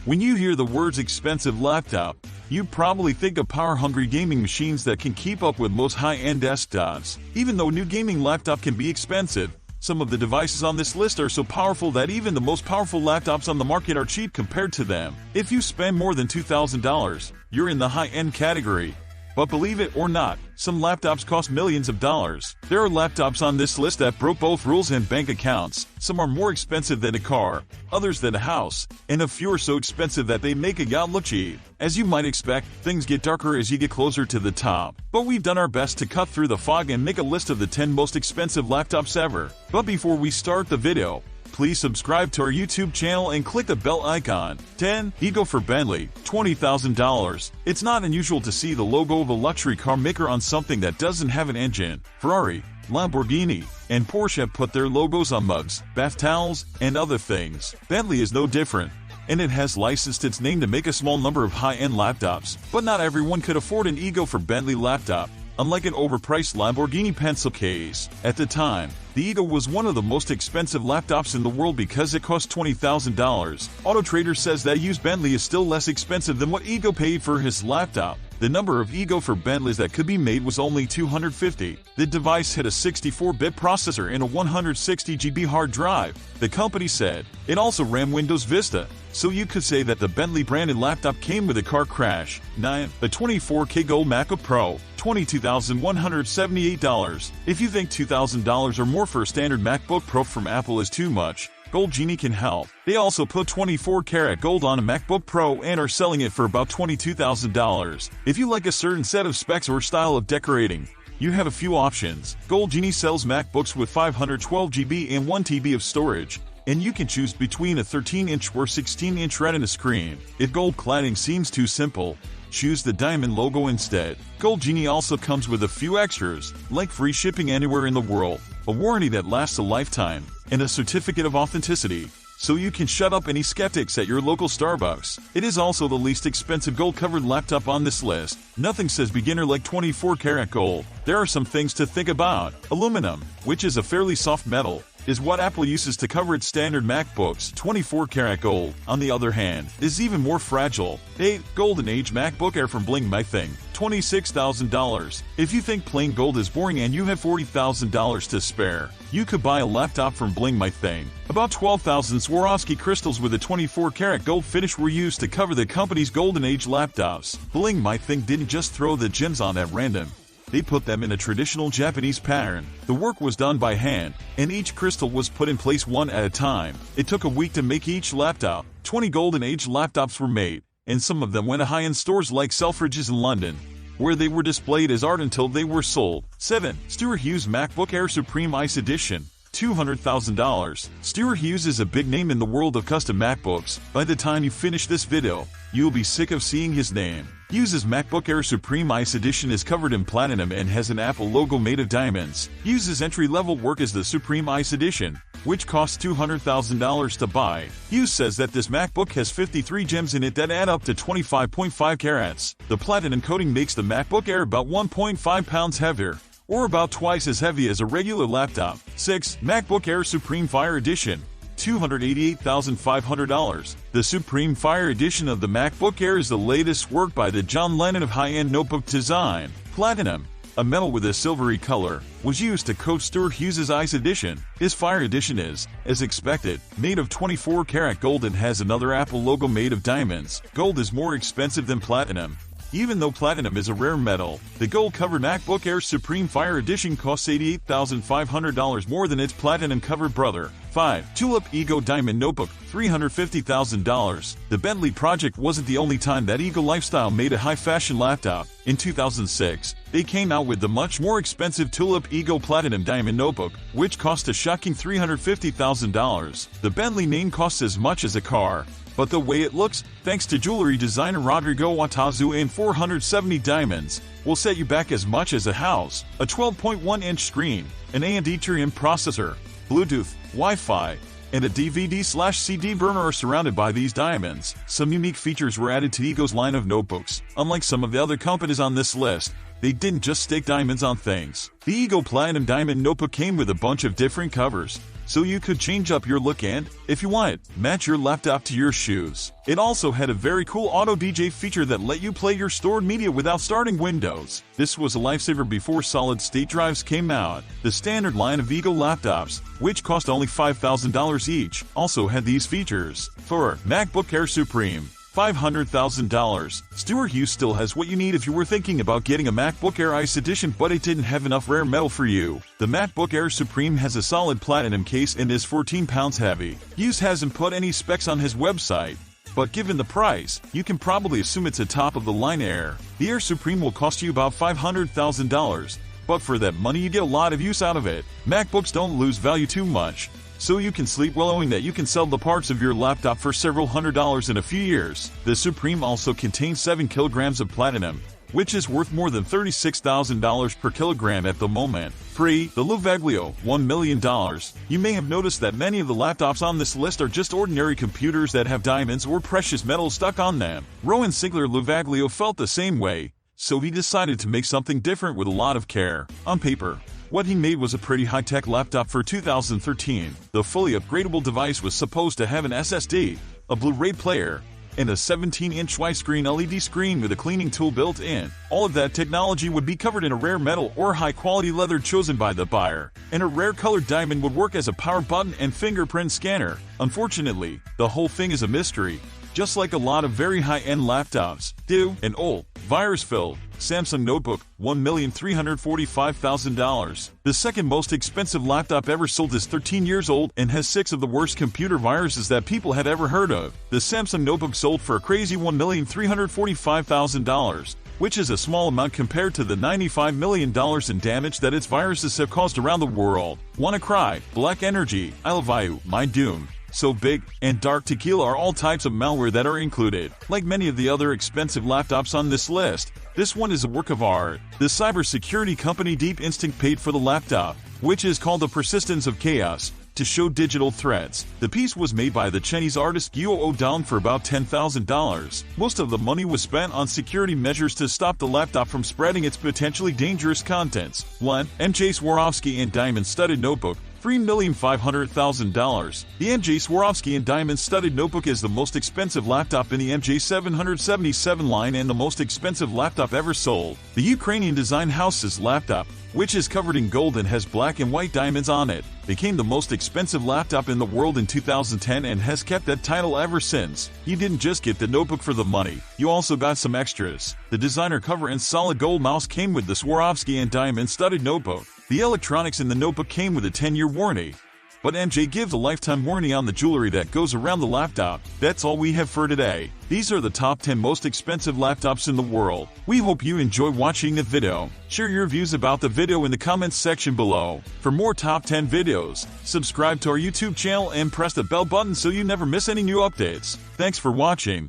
When you hear the words expensive laptop, you probably think of power-hungry gaming machines that can keep up with most high-end desktops. Even though new gaming laptop can be expensive, some of the devices on this list are so powerful that even the most powerful laptops on the market are cheap compared to them. If you spend more than $2,000, you're in the high-end category. But believe it or not, some laptops cost millions of dollars. There are laptops on this list that broke both rules and bank accounts. Some are more expensive than a car, others than a house, and a few are so expensive that they make a yacht look cheap. As you might expect, things get darker as you get closer to the top. But we've done our best to cut through the fog and make a list of the 10 most expensive laptops ever. But before we start the video, please subscribe to our YouTube channel and click the bell icon. 10. Ego for Bentley, $20,000. It's not unusual to see the logo of a luxury car maker on something that doesn't have an engine. Ferrari, Lamborghini, and Porsche have put their logos on mugs, bath towels, and other things. Bentley is no different, and it has licensed its name to make a small number of high-end laptops. But not everyone could afford an Ego for Bentley laptop. Unlike an overpriced Lamborghini pencil case, at the time, the Ego was one of the most expensive laptops in the world because it cost $20,000. AutoTrader says that used Bentley is still less expensive than what Ego paid for his laptop. The number of Ego for Bentleys that could be made was only 250. The device had a 64-bit processor and a 160GB hard drive, the company said. It also ran Windows Vista, so you could say that the Bentley branded laptop came with a car crash. 9. A 24K Gold MacBook Pro, $22,178. If you think $2,000 or more for a standard MacBook Pro from Apple is too much, Gold Genie can help. They also put 24-karat gold on a MacBook Pro and are selling it for about $22,000. If you like a certain set of specs or style of decorating, you have a few options. Gold Genie sells MacBooks with 512GB and 1TB of storage, and you can choose between a 13-inch or 16-inch Retina screen. If gold cladding seems too simple, choose the diamond logo instead. Gold Genie also comes with a few extras, like free shipping anywhere in the world, a warranty that lasts a lifetime, and a certificate of authenticity, so you can shut up any skeptics at your local Starbucks. It is also the least expensive gold-covered laptop on this list. Nothing says beginner like 24-karat gold. There are some things to think about. Aluminum, which is a fairly soft metal, is what Apple uses to cover its standard MacBooks. 24-karat gold, on the other hand, is even more fragile. 8. Golden Age MacBook Air from Bling My Thing, $26,000. If you think plain gold is boring and you have $40,000 to spare, you could buy a laptop from Bling My Thing. About 12,000 Swarovski crystals with a 24-karat gold finish were used to cover the company's Golden Age laptops. Bling My Thing didn't just throw the gems on at random. They put them in a traditional Japanese pattern. The work was done by hand, and each crystal was put in place one at a time. It took a week to make each laptop. 20 Golden Age laptops were made, and some of them went to high-end stores like Selfridges in London, where they were displayed as art until they were sold. 7. Stuart Hughes MacBook Air Supreme Ice Edition, $200,000. Stuart Hughes is a big name in the world of custom MacBooks. By the time you finish this video, you'll be sick of seeing his name. Hughes's MacBook Air Supreme Ice Edition is covered in platinum and has an Apple logo made of diamonds. Hughes's entry-level work is the Supreme Ice Edition, which costs $200,000 to buy. Hughes says that this MacBook has 53 gems in it that add up to 25.5 carats. The platinum coating makes the MacBook Air about 1.5 pounds heavier, or about twice as heavy as a regular laptop. 6. MacBook Air Supreme Fire Edition, $288,500. The Supreme Fire Edition of the MacBook Air is the latest work by the John Lennon of high-end notebook design. Platinum, a metal with a silvery color, was used to coat Stuart Hughes's Ice Edition. His Fire Edition is, as expected, made of 24-karat gold and has another Apple logo made of diamonds. Gold is more expensive than platinum. Even though platinum is a rare metal, the gold-covered MacBook Air Supreme Fire Edition costs $88,500 more than its platinum-covered brother. 5. Tulip Ego Diamond Notebook, $350,000. The Bentley project wasn't the only time that Ego Lifestyle made a high-fashion laptop. In 2006, they came out with the much more expensive Tulip Ego Platinum Diamond Notebook, which cost a shocking $350,000. The Bentley name costs as much as a car, but the way it looks, thanks to jewelry designer Rodrigo Watazu and 470 diamonds, will set you back as much as a house. A 12.1-inch screen, an AMD Turion processor, Bluetooth, Wi-Fi, and a DVD/CD burner are surrounded by these diamonds. Some unique features were added to Ego's line of notebooks. Unlike some of the other companies on this list, they didn't just stick diamonds on things. The Eagle Platinum Diamond Notebook came with a bunch of different covers, so you could change up your look and, if you want it, match your laptop to your shoes. It also had a very cool auto DJ feature that let you play your stored media without starting Windows. This was a lifesaver before solid-state drives came out. The standard line of Eagle laptops, which cost only $5,000 each, also had these features. For MacBook Air Supreme, $500,000. Stuart Hughes still has what you need if you were thinking about getting a MacBook Air Ice Edition but it didn't have enough rare metal for you. The MacBook Air Supreme has a solid platinum case and is 14 pounds heavy. Hughes hasn't put any specs on his website, but given the price, you can probably assume it's a top-of-the-line Air. The Air Supreme will cost you about $500,000, but for that money you get a lot of use out of it. MacBooks don't lose value too much, so you can sleep well knowing that you can sell the parts of your laptop for several $100s in a few years. The Supreme also contains 7 kilograms of platinum, which is worth more than $36,000 per kilogram at the moment. Free, the Louvaglio, $1 million. You may have noticed that many of the laptops on this list are just ordinary computers that have diamonds or precious metals stuck on them. Rowan Sinclair Louvaglio felt the same way, so he decided to make something different with a lot of care. On paper, what he made was a pretty high-tech laptop for 2013. The fully upgradable device was supposed to have an SSD, a Blu-ray player, and a 17-inch widescreen LED screen with a cleaning tool built in. All of that technology would be covered in a rare metal or high-quality leather chosen by the buyer, and a rare colored diamond would work as a power button and fingerprint scanner. Unfortunately, the whole thing is a mystery, just like a lot of very high-end laptops do. An old, virus-filled Samsung notebook, $1,345,000. The second most expensive laptop ever sold is 13 years old and has 6 of the worst computer viruses that people have ever heard of. The Samsung notebook sold for a crazy $1,345,000, which is a small amount compared to the $95 million in damage that its viruses have caused around the world. Wanna cry? Black Energy, I Love You, My Doom, So Big, and Dark Tequila are all types of malware that are included. Like many of the other expensive laptops on this list, this one is a work of art. The cybersecurity company Deep Instinct paid for the laptop, which is called The Persistence of Chaos, to show digital threats. The piece was made by the Chinese artist Guo O'Dowd for about $10,000. Most of the money was spent on security measures to stop the laptop from spreading its potentially dangerous contents. 1. MJ Swarovski and Diamond Studded Notebook, $3,500,000. The MJ Swarovski and Diamond Studded Notebook is the most expensive laptop in the MJ 777 line and the most expensive laptop ever sold. The Ukrainian design house's laptop, which is covered in gold and has black and white diamonds on it, became the most expensive laptop in the world in 2010 and has kept that title ever since. You didn't just get the notebook for the money, you also got some extras. The designer cover and solid gold mouse came with the Swarovski and Diamond Studded Notebook. The electronics in the notebook came with a 10-year warranty, but MJ gives a lifetime warranty on the jewelry that goes around the laptop. That's all we have for today. These are the top 10 most expensive laptops in the world. We hope you enjoy watching the video. Share your views about the video in the comments section below. For more top 10 videos, subscribe to our YouTube channel and press the bell button so you never miss any new updates. Thanks for watching.